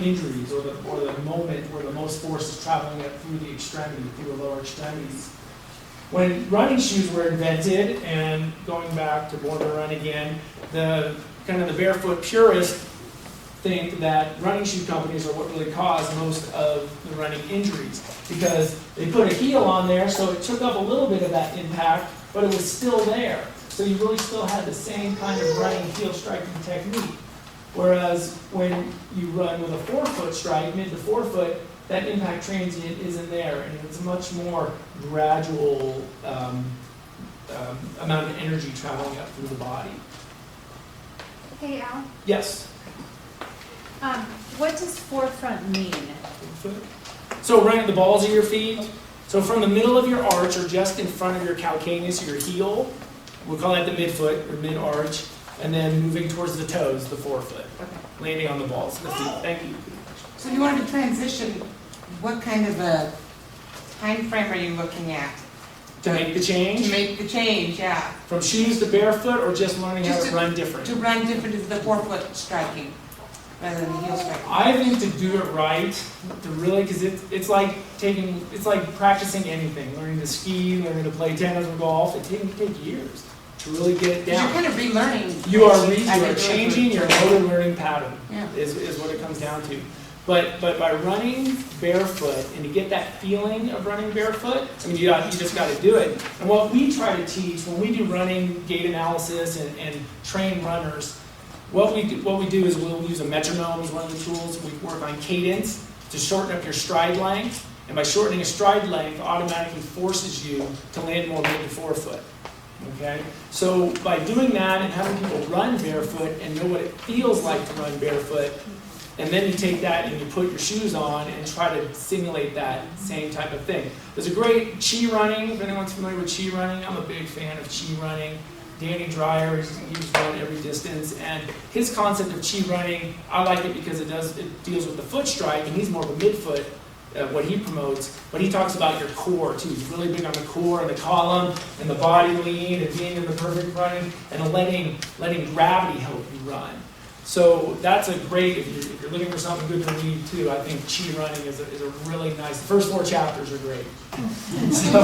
injuries, or the moment where the most force is traveling up through the extremity, through the lower extremities. When running shoes were invented, and going back to Born to Run again, the barefoot purists think that running shoe companies are what really cause most of the running injuries, because they put a heel on there, so it took up a little bit of that impact, but it was still there. So you really still had the same kind of running heel striking technique. Whereas when you run with a forefoot strike, mid to forefoot, that impact transient isn't there, and it's a much more gradual amount of energy traveling up through the body. Hey, Al, Yes? what does forefront mean? So right at the balls of your feet. So from the middle of your arch, or just in front of your calcaneus, your heel, we'll call that the midfoot or mid-arch, and then moving towards the toes, the forefoot, landing on the balls of the feet. Thank you. So you wanted to transition, what kind of a time frame are you looking at? To make the change? To make the change, yeah. From shoes to barefoot, or just learning how to run different? To run different is the forefoot striking, rather than the heel striking. I think to do it right, to really, because it's like practicing anything, learning to ski, learning to play tennis or golf. It can take years to really get it down. You're kind of relearning. You are changing your motor learning pattern, yeah. is what it comes down to. But by running barefoot, and to get that feeling of running barefoot, I mean, you just got to do it. And what we try to teach when we do running gait analysis and train runners, what we do is we'll use a metronome as one of the tools. We work on cadence to shorten up your stride length, and by shortening a stride length, automatically forces you to land more mid to forefoot. Okay, so by doing that and having people run barefoot and know what it feels like to run barefoot, and then you take that and you put your shoes on and try to simulate that same type of thing. There's a great chi running, if anyone's familiar with chi running, I'm a big fan of chi running. Danny Dreyer, he's run every distance, and his concept of chi running, I like it because it deals with the foot strike, and he's more of a midfoot what he promotes, but he talks about your core too. He's really big on the core and the column and the body lean and being in the perfect running and letting gravity help you run. So that's a great, if you're looking for something good to read too, I think Chi Running is a really nice, the first 4 chapters are great. So,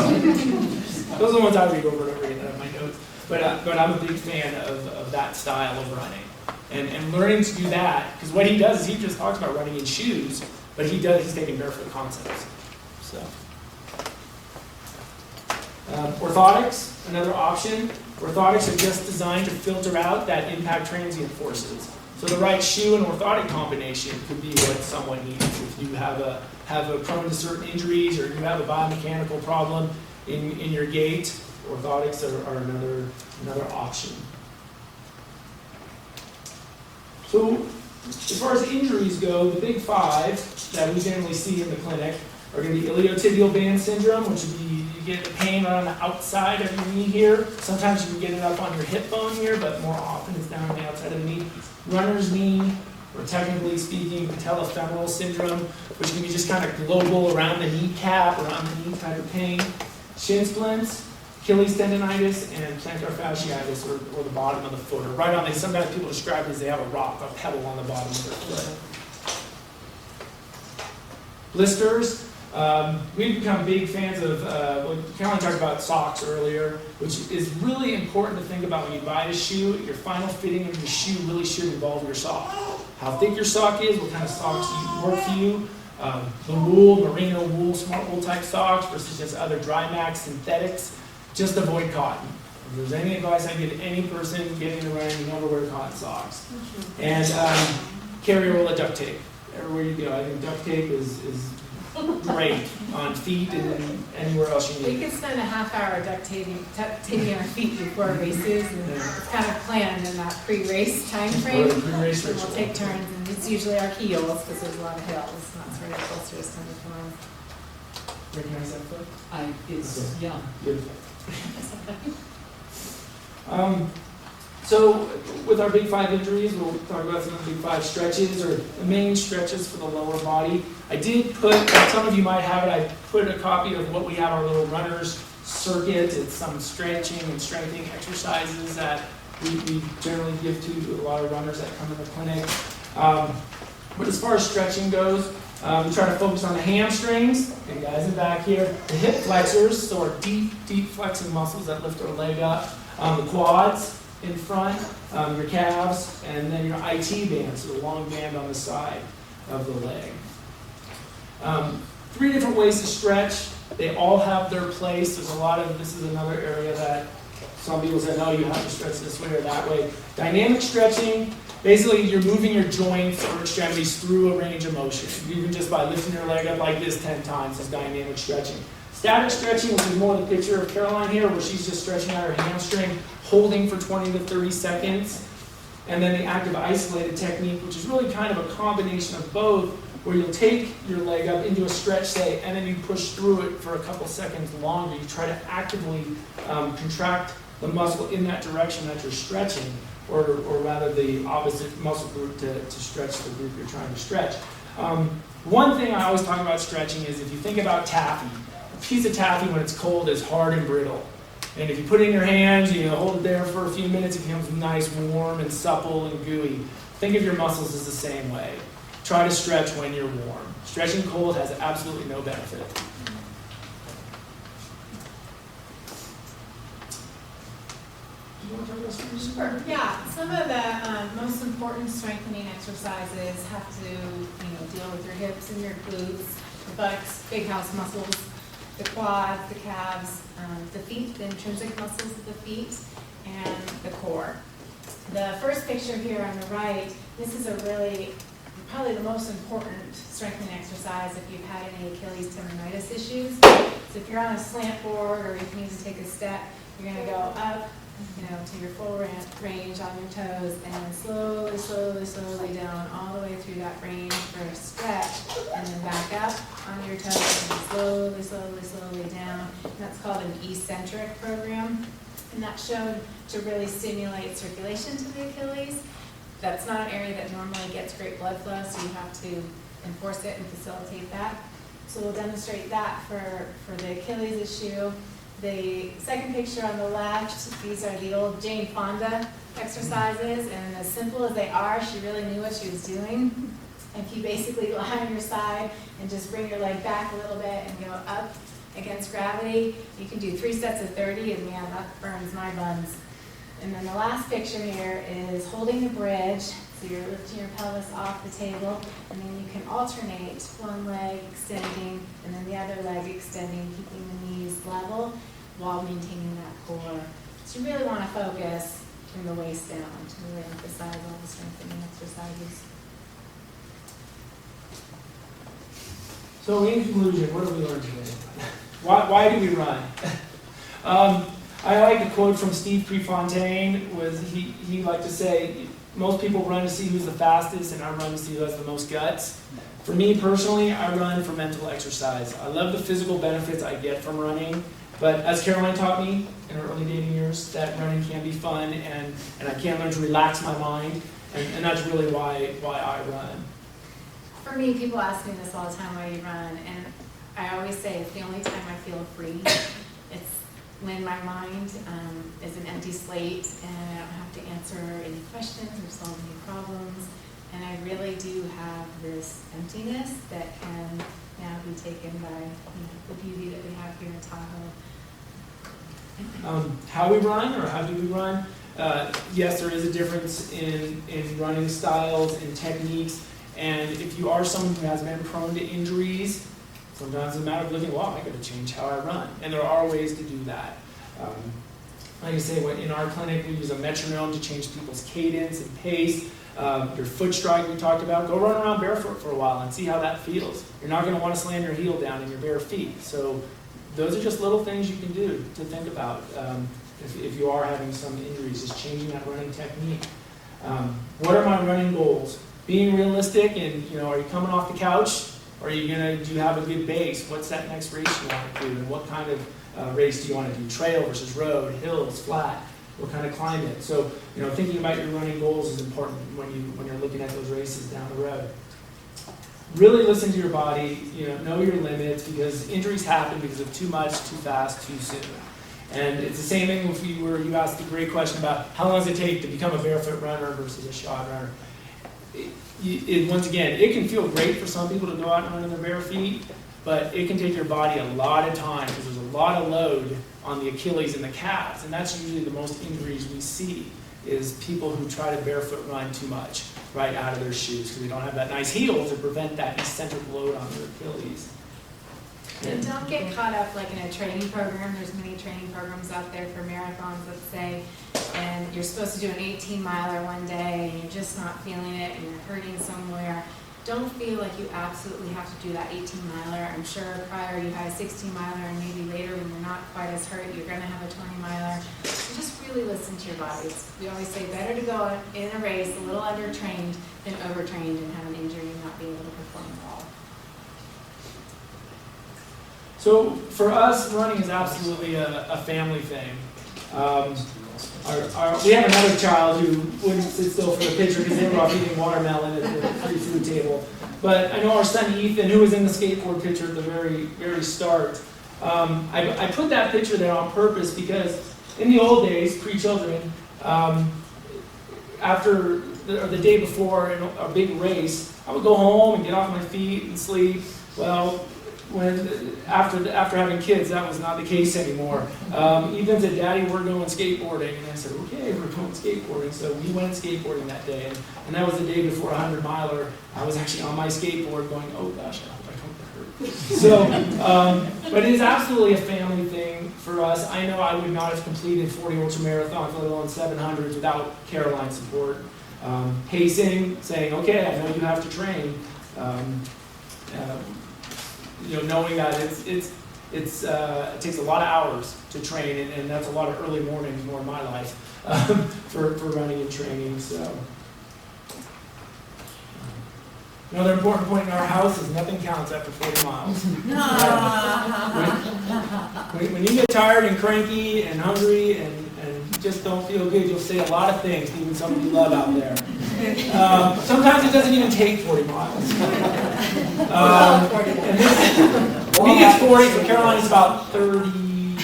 those are the ones I read over and over again that have my notes. But I'm a big fan of that style of running. And learning to do that, because what he does is he just talks about running in shoes, but he's taking barefoot concepts. So, orthotics, another option. Orthotics are just designed to filter out that impact transient forces. So the right shoe and orthotic combination could be what someone needs. If you have a prone to certain injuries or you have a biomechanical problem in your gait, orthotics are another option. So as far as injuries go, the big 5 that we generally see in the clinic are going to be iliotibial band syndrome, which would be you get the pain right on the outside of your knee here. Sometimes you can get it up on your hip bone here, but more often it's down on the outside of the knee. Runner's knee, or technically speaking, patellofemoral syndrome, which can be just kind of global around the kneecap, around the knee type of pain. Shin splints, Achilles tendonitis, and plantar fasciitis, or the bottom of the foot, or right on the, sometimes people describe it as they have a rock, a pebble on the bottom of their foot. Blisters. We've become big fans of, Caroline talked about socks earlier, which is really important to think about when you buy a shoe. Your final fitting of your shoe really should involve your sock. How thick your sock is, what kind of socks work for you. The wool, merino wool, smart wool type socks versus just other dry max synthetics. Just avoid cotton. If there's any advice I give any person getting into running, you never wear cotton socks. And carry a roll of duct tape everywhere you go. I think duct tape is great on feet and anywhere else you need. We could spend a half hour duct taping our feet before races, and it's kind of planned in that pre-race time frame. Pre-race And ritual. we'll take turns, and it's usually our heels because there's a lot of hills, and that's where the blisters tend to form. Recognize that foot? It's, yeah. Beautiful. So with our big 5 injuries, we'll talk about some of the big 5 stretches, or the main stretches for the lower body. I did put, some of you might have it, I put a copy of what we have, our little runner's circuit. It's some stretching and strengthening exercises that we generally give to a lot of runners that come in the clinic. But as far as stretching goes, we try to focus on the hamstrings, and guys in the back here, the hip flexors, so our deep flexing muscles that lift our leg up, the quads in front, your calves, and then your IT band, so the long band on the side of the leg. 3 different ways to stretch. They all have their place. There's a lot of, this is another area that some people say, no, you have to stretch this way or that way. Dynamic stretching, basically you're moving your joints or extremities through a range of motion. Even just by lifting your leg up like this 10 times is dynamic stretching. Static stretching, which is more the picture of Caroline here, where she's just stretching out her hamstring, holding for 20 to 30 seconds. And then the active isolated technique, which is really kind of a combination of both, where you'll take your leg up into a stretch, say, and then you push through it for a couple seconds longer. You try to actively contract the muscle in that direction that you're stretching, or rather the opposite muscle group to stretch the group you're trying to stretch. One thing I always talk about stretching is if you think about taffy, a piece of taffy when it's cold is hard and brittle. And if you put it in your hands, you hold it there for a few minutes, it becomes nice, warm, and supple and gooey. Think of your muscles as the same way. Try to stretch when you're warm. Stretching cold has absolutely no benefit. Do you want to talk about stretching? Sure. Yeah, some of the most important strengthening exercises have to, deal with your hips and your glutes, the buttocks, big house muscles, the quads, the calves, the feet, the intrinsic muscles of the feet, and the core. The first picture here on the right, this is probably the most important strengthening exercise if you've had any Achilles tendonitis issues. So if you're on a slant board or if you need to take a step, you're going to go up, to your full range on your toes, and then slowly down all the way through that range for a stretch, and then back up on your toes and slowly down. And that's called an eccentric program, and that's shown to really stimulate circulation to the Achilles. That's not an area that normally gets great blood flow, so you have to enforce it and facilitate that. So we'll demonstrate that for the Achilles issue. The second picture on the left, these are the old Jane Fonda exercises, and as simple as they are, she really knew what she was doing. If you basically lie on your side and just bring your leg back a little bit and go up against gravity, you can do 3 sets of 30, and man, that burns my buns. And then the last picture here is holding the bridge. So you're lifting your pelvis off the table, and then you can alternate one leg extending and then the other leg extending, keeping the knees level while maintaining that core. So you really want to focus from the waist down to really emphasize all the strengthening exercises. So in conclusion, what did we learn today? Why do we run? I like a quote from Steve Prefontaine. He liked to say, most people run to see who's the fastest, and I run to see who has the most guts. For me personally, I run for mental exercise. I love the physical benefits I get from running, but as Caroline taught me in her early dating years, that running can be fun, and I can learn to relax my mind, and that's really why I run. For me, people ask me this all the time, why you run, and I always say it's the only time I feel free. It's when my mind is an empty slate and I don't have to answer any questions or solve any problems, and I really do have this emptiness that can now be taken by the beauty that we have here in Tahoe. How we run, or how do we run? Yes, there is a difference in running styles and techniques, and if you are someone who has been prone to injuries, sometimes it's a matter of looking, wow, I got to change how I run. And there are ways to do that. Like I say, in our clinic, we use a metronome to change people's cadence and pace. Your foot strike we talked about, go run around barefoot for a while and see how that feels. You're not going to want to slam your heel down in your bare feet. So those are just little things you can do to think about if you are having some injuries, just changing that running technique. What are my running goals? Being realistic, and are you coming off the couch? Or do you have a good base? What's that next race you want to do? And what kind of race do you want to do? Trail versus road, hills, flat, what kind of climate? So, thinking about your running goals is important when you're looking at those races down the road. Really listen to your body, know your limits, because injuries happen because of too much, too fast, too soon. And it's the same thing if you asked a great question about how long does it take to become a barefoot runner versus a shod runner. Once again, it can feel great for some people to go out and run in their bare feet, but it can take your body a lot of time because there's a lot of load on the Achilles and the calves, and that's usually the most injuries we see, is people who try to barefoot run too much right out of their shoes because they don't have that nice heel to prevent that eccentric load on their Achilles. And don't get caught up like in a training program. There's many training programs out there for marathons, let's say, and you're supposed to do an 18-miler one day and you're just not feeling it and you're hurting somewhere. Don't feel like you absolutely have to do that 18-miler. I'm sure prior you had a 16-miler, and maybe later when you're not quite as hurt, you're going to have a 20-miler. So just really listen to your bodies. We always say better to go in a race a little under-trained than over-trained and have an injury and not be able to perform at all. So for us, running is absolutely a family thing. We have another child who wouldn't sit still for the picture because they were off eating watermelon at the free food table. But I know our son Ethan, who was in the skateboard picture at the very, very start. I put that picture there on purpose because in the old days, pre-children, after the day before a big race, I would go home and get off my feet and sleep. Well, after having kids, that was not the case anymore. Ethan said, "Daddy, we're going skateboarding," and I said, "Okay, we're going skateboarding." So we went skateboarding that day, and that was the day before a 100-miler. I was actually on my skateboard going, "Oh gosh, I hope I don't get hurt." So, but it is absolutely a family thing for us. I know I would not have completed 40 ultra marathons, let alone 700s, without Caroline's support. Pacing, saying, "Okay, I know you have to train." Knowing that it takes a lot of hours to train, and that's a lot of early mornings more in my life for running and training. So, another important point in our house is nothing counts after 40 miles. When you get tired and cranky and hungry and just don't feel good, you'll say a lot of things, even some you love out there. Sometimes it doesn't even take 40 miles. And this, for me it's 40, for Caroline it's about 32.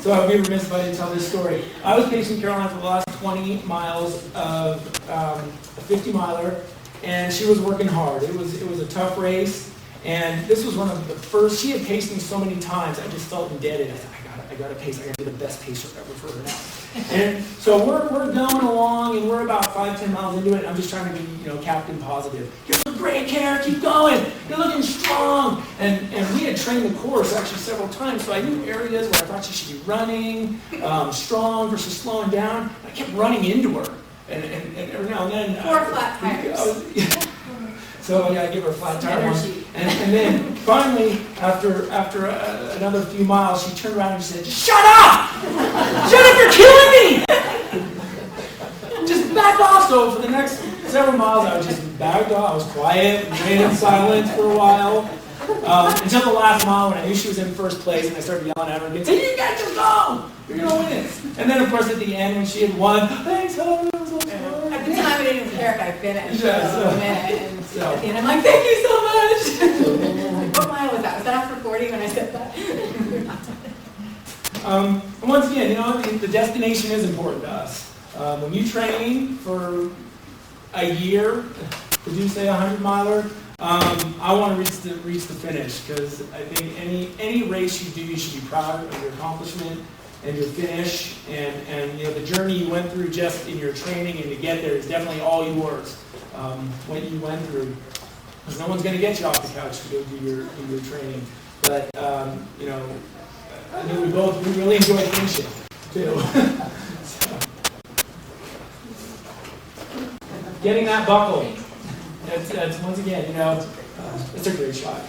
So I would be remiss if I didn't tell this story. I was pacing Caroline for the last 20 miles of a 50 miler, and she was working hard. It was a tough race, and this was one of the first. She had paced me so many times, I just felt indebted. I thought, I got to pace. I got to be the best pacer ever for her now. And so we're going along, and we're about 5-10 miles into it. And I'm just trying to be, captain positive. You're looking great, Kara. Keep going. You're looking strong. And we had trained the course actually several times, so I knew areas where I thought she should be running, strong versus slowing down. I kept running into her, and every now and then. 4 flat tires. So I gotta give her a flat tire one. And then finally, after another few miles, she turned around and she said, "Shut up! Shut up! You're killing me! Just back off." So for the next several miles, I was just backed off. I was quiet, ran in silence for a while, until the last mile when I knew she was in first place, and I started yelling at her again, saying, "You guys just go! You're gonna win it!" And then, of course, at the end when she had won, "Thanks, Helen." At the time, I didn't even care if I finished. Yeah, So, and at the end, I'm like, "Thank you so much." What mile was that? Was that after 40 when I said that? And once again, the destination is important to us. When you train for a year to do, say, a 100-miler, I want to reach the finish, because I think any race you do, you should be proud of your accomplishment and your finish, and the journey you went through just in your training and to get there is definitely all yours. What you went through, because no one's going to get you off the couch to go do your training. But I think we really enjoy finishing too. So, getting that buckle, that's once again, it's a great shot.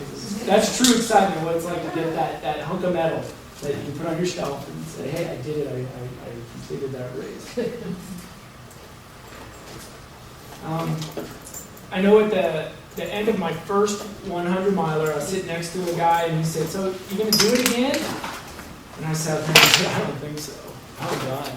That's true excitement. What it's like to get that hunk of metal that you can put on your shelf and say, "Hey, I did it. I completed that race." I know at the end of my first 100 miler, I was sitting next to a guy, and he said, "So you gonna do it again?" And I said, "I don't think so. I'm done.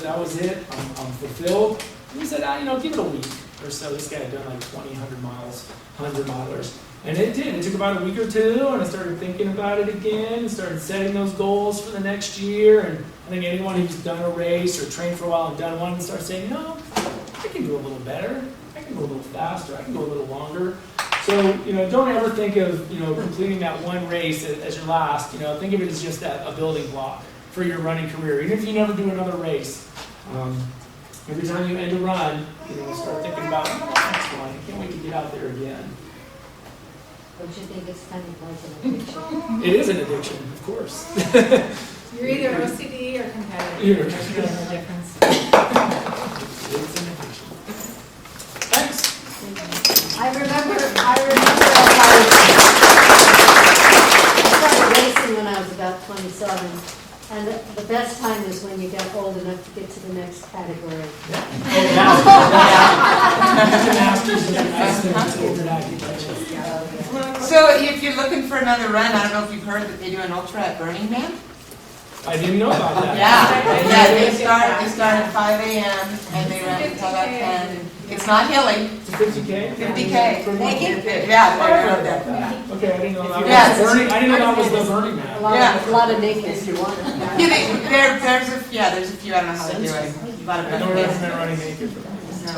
That was it. I'm fulfilled." And he said, "Give it a week or so." This guy had done like 20, 100 miles, 100 milers. And it did. It took about a week or two, and I started thinking about it again, started setting those goals for the next year. And I think anyone who's done a race or trained for a while and done one starts saying, I can do a little better. I can go a little faster. I can go a little longer. So, don't ever think of, completing that one race as your last. Think of it as just a building block for your running career. Even if you never do another race, every time you end a run, start thinking about, next one. I can't wait to get out there again. Don't you think it's kind of like an addiction? It is an addiction, of course. You're either OCD or competitive. You're- There's really no difference. It's an addiction. Thanks. I remember as I started racing when I was about 27, and the best time is when you get old enough to get to the next category. So if you're looking for another run, I don't know if you've heard that they do an ultra at Burning Man? I didn't know about that. Yeah, they start at 5 a.m. and they run until about 10. It's not hilly. It's a 50K? 50K. Naked? Yeah, I they're heard out there. about that. Okay, I didn't know that was Yeah, the Burning, I didn't know that was the Burning Man. Yeah. A lot of naked if you want it. Yeah, there's a few, I don't know how they do it. A lot of I don't recommend running naked. No.